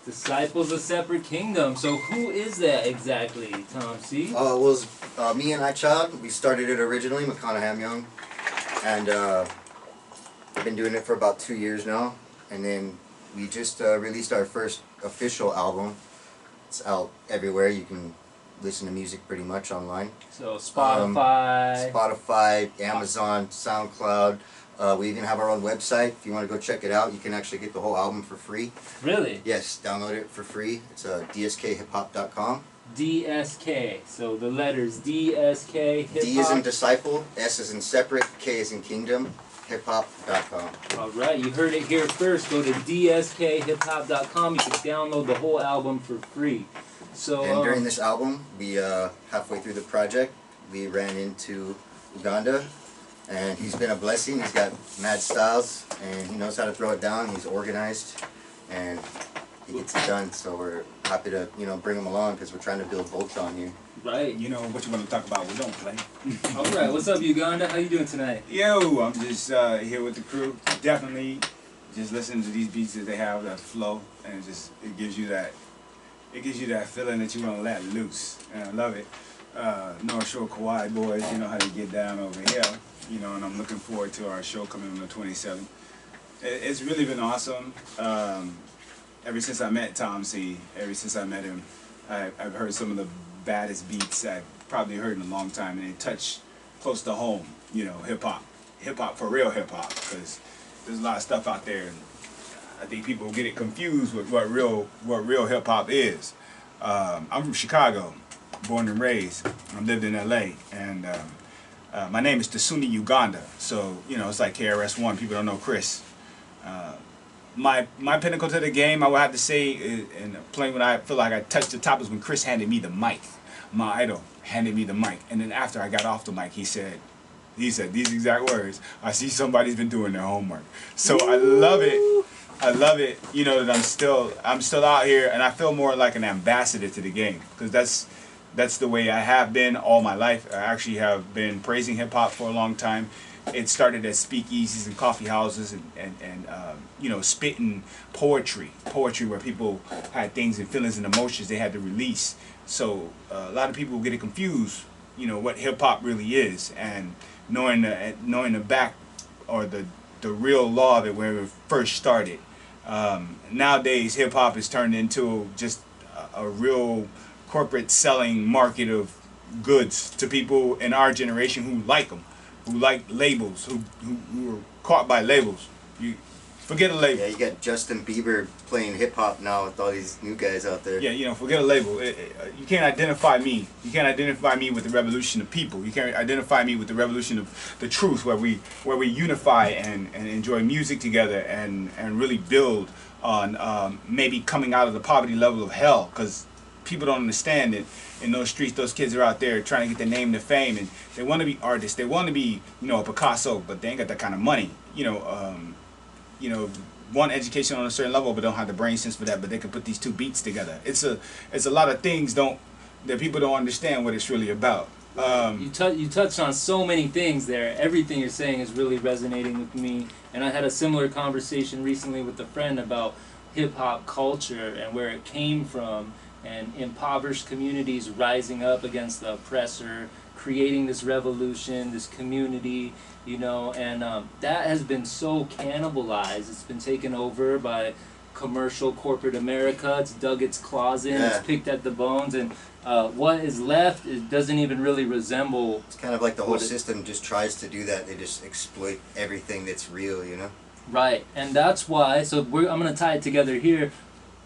Disciples of Separate Kingdom. So who is that exactly, ToMC? It was me and iChild. We started it originally, McConaughey Young, and I've been doing it for about 2 years now. And then we just released our first official album. It's out everywhere. You can listen to music pretty much online. So Spotify, Amazon, SoundCloud. We even have our own website. If you want to go check it out, you can actually get the whole album for free. Really? Yes, download it for free. It's dskhiphop.com. DSK. So the letters DSK Hip Hop. D is in disciple, S is in separate, K is in kingdom, hiphop.com. Alright, you heard it here first. Go to dskhiphop.com. You can download the whole album for free. So and during this album, we halfway through the project, we ran into Uganda, and he's been a blessing. He's got mad styles, and he knows how to throw it down. He's organized, and he gets it done. So we're happy to, bring him along because we're trying to build Voltron here. Right. You know what you want to talk about? We don't play. All right. What's up, Uganda? How you doing tonight? Yo, I'm just here with the crew. Definitely, just listening to these beats that they have, that flow, and it gives you that feeling that you want to let loose, and I love it. North Shore Kauai boys, you know how they get down over here, and I'm looking forward to our show coming on the 27th. It's really been awesome. Ever since I met ToMC, ever since I met him, I've heard some of the baddest beats I've probably heard in a long time, and they touch close to home, hip-hop for real hip-hop, because there's a lot of stuff out there, and I think people get it confused with what real hip-hop is. I'm from Chicago, born and raised. I lived in LA, and my name is Tasuni Uganda, so it's like KRS-One. People don't know Chris. My pinnacle to the game, I would have to say, and playing when I feel like I touched the top, is when Chris handed me the mic. My idol handed me the mic, and then after I got off the mic, he said these exact words: "I see somebody's been doing their homework." So I love it. I love it, that I'm still out here, and I feel more like an ambassador to the game, because that's the way I have been all my life. I actually have been praising hip hop for a long time. It started at speakeasies and coffee houses, and spitting poetry where people had things and feelings and emotions they had to release. So a lot of people get it confused, what hip hop really is, and knowing the back or the real law of it when it first started. Nowadays, hip hop is turned into just a real corporate selling market of goods to people in our generation who like them, who like labels, who are caught by labels. You forget a label. Yeah, you got Justin Bieber playing hip hop now with all these new guys out there. Yeah, forget a label. You can't identify me. You can't identify me with the revolution of people. You can't identify me with the revolution of the truth, where we unify and enjoy music together and really build on maybe coming out of the poverty level of hell, because people don't understand that in those streets, those kids are out there trying to get their name to fame, and they want to be artists. They want to be, a Picasso, but they ain't got that kind of money. Want education on a certain level, but don't have the brain sense for that. But they can put these two beats together. It's a lot of things that people don't understand what it's really about. You touched on so many things there. Everything you're saying is really resonating with me. And I had a similar conversation recently with a friend about hip-hop culture and where it came from, and impoverished communities rising up against the oppressor, creating this revolution, this community, and that has been so cannibalized. It's been taken over by commercial corporate America. It's dug its claws in, it's picked at the bones, and what is left, it doesn't even really resemble. It's kind of like the whole system just tries to do that. They just exploit everything that's real, Right, and that's why, so I'm going to tie it together here.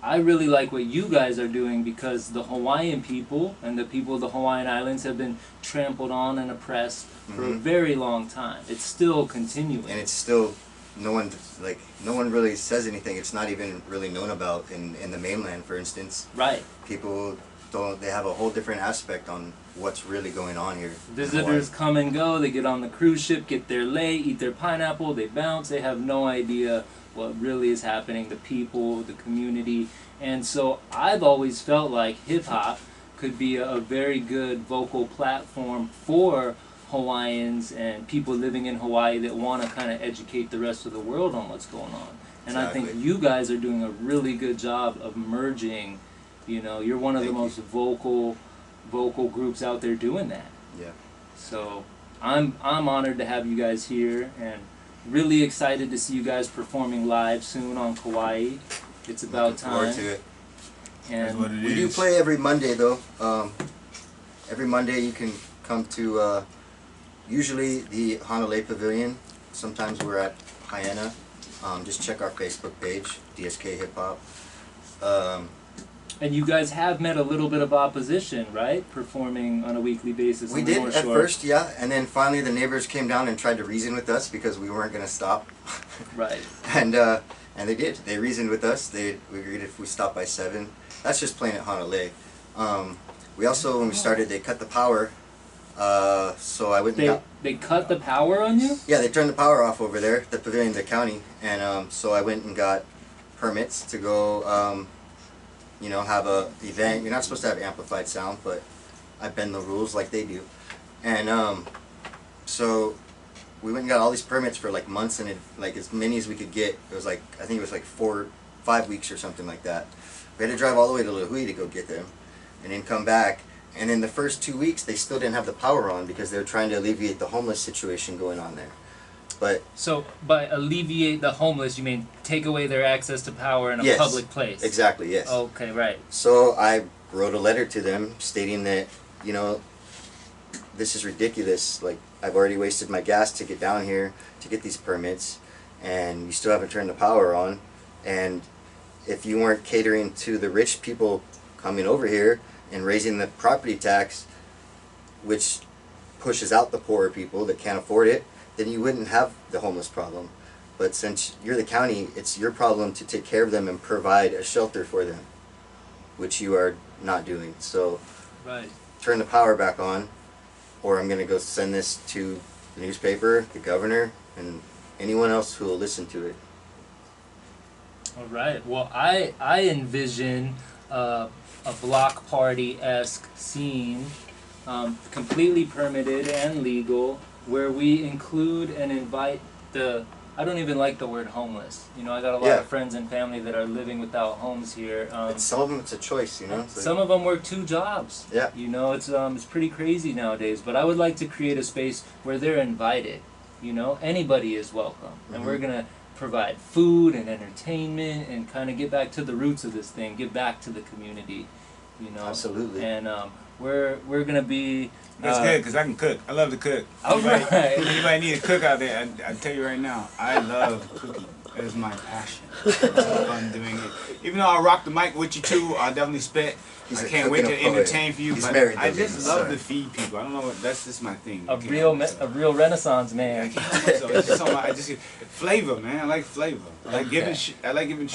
I really like what you guys are doing, because the Hawaiian people and the people of the Hawaiian Islands have been trampled on and oppressed for a very long time. It's still continuing. And it's still, no one really says anything. It's not even really known about in the mainland, for instance. Right. People they have a whole different aspect on what's really going on here. Visitors come and go, they get on the cruise ship, get there late, eat their pineapple, they bounce, they have no idea what really is happening, the people, the community. And so I've always felt like hip-hop could be a very good vocal platform for Hawaiians and people living in Hawaii that want to kind of educate the rest of the world on what's going on. And I think you guys are doing a really good job of merging. You know, you're one of the most vocal groups out there doing that. Yeah. So I'm honored to have you guys here, and really excited to see you guys performing live soon on Kauai. It's about time. Looking forward to it. And what it we do play every Monday though. Every Monday you can come to usually the Honolulu Pavilion. Sometimes we're at Hyena. Just check our Facebook page, DSK Hip Hop. And you guys have met a little bit of opposition, right? Performing on a weekly basis. We in the did North at Shore. first, yeah, and then finally the neighbors came down and tried to reason with us because we weren't going to stop. Right. And they did. They reasoned with us. We agreed if we stopped by 7. That's just playing at Honolulu. We also, when we started, they cut the power. So I went and got... They cut the power on you? Yeah, they turned the power off over there, the pavilion, the county. And so I went and got permits to go, you know, have a event. You're not supposed to have amplified sound, but I bend the rules like they do. And so we went and got all these permits for like months, and like as many as we could get. It was like, I think it was like 5 weeks or something like that. We had to drive all the way to Lahui to go get them, and then come back. And in the first 2 weeks, they still didn't have the power on because they were trying to alleviate the homeless situation going on there. But so by alleviate the homeless, you mean take away their access to power in a yes, public place? Exactly, yes. Okay, right. So I wrote a letter to them stating that, you know, this is ridiculous. Like, I've already wasted my gas to get down here to get these permits, and you still haven't turned the power on. And if you weren't catering to the rich people coming over here and raising the property tax, which pushes out the poorer people that can't afford it, then you wouldn't have the homeless problem. But since you're the county, it's your problem to take care of them and provide a shelter for them, which you are not doing. So Right. turn the power back on, or I'm going to go send this to the newspaper, the governor, and anyone else who will listen to it. All right. Well, I envision a block party-esque scene, completely permitted and legal, where we include and invite the, I don't even like the word homeless. You know, I got a lot of friends and family that are living without homes here. Some of them, it's a choice, you know. Some of them work 2 jobs. Yeah. You know, it's pretty crazy nowadays. But I would like to create a space where they're invited. You know, anybody is welcome, and we're gonna provide food and entertainment and kind of get back to the roots of this thing, give back to the community. You know. Absolutely. And we're gonna be. That's good, because I can cook. I love to cook. Anybody need a cook out there, I tell you right now, I love cooking. That is my passion. It's fun doing it. Even though I rock the mic with you too, I definitely spit. I can't wait to entertain for you, but I just love to feed people. I don't know what, that's just my thing. A real Renaissance man. I can't help myself. It's just something I just flavor, man. I like flavor. I like giving. I love giving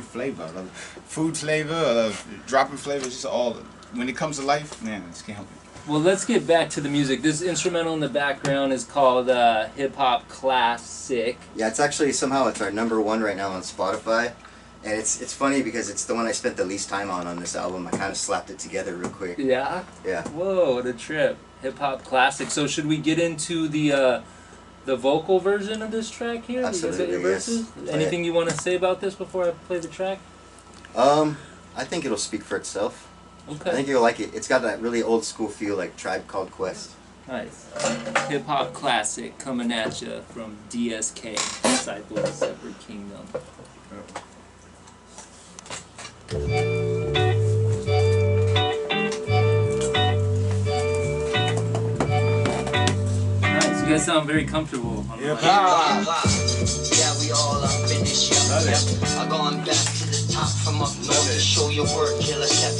flavor. I love food flavor. I love dropping flavor. Just all. When it comes to life, man, I just can't help it. Well, let's get back to the music. This instrumental in the background is called Hip Hop Classic. Yeah, it's actually somehow it's our #1 right now on Spotify, and it's funny because it's the one I spent the least time on this album. I kind of slapped it together real quick. Yeah. Yeah. Whoa, what a trip! Hip Hop Classic. So should we get into the vocal version of this track here? Absolutely. Your verses? Yes. Anything you want to say about this before I play the track? I think it'll speak for itself. Okay. I think you'll like it. It's got that really old school feel, like Tribe Called Quest. Nice. Hip Hop Classic coming at you from DSK, Disciple of Separate Kingdom. Nice. You guys sound very comfortable. On the mic. Yeah, we all up in this shit. I'm going back to the top from up north to show your work, killer step.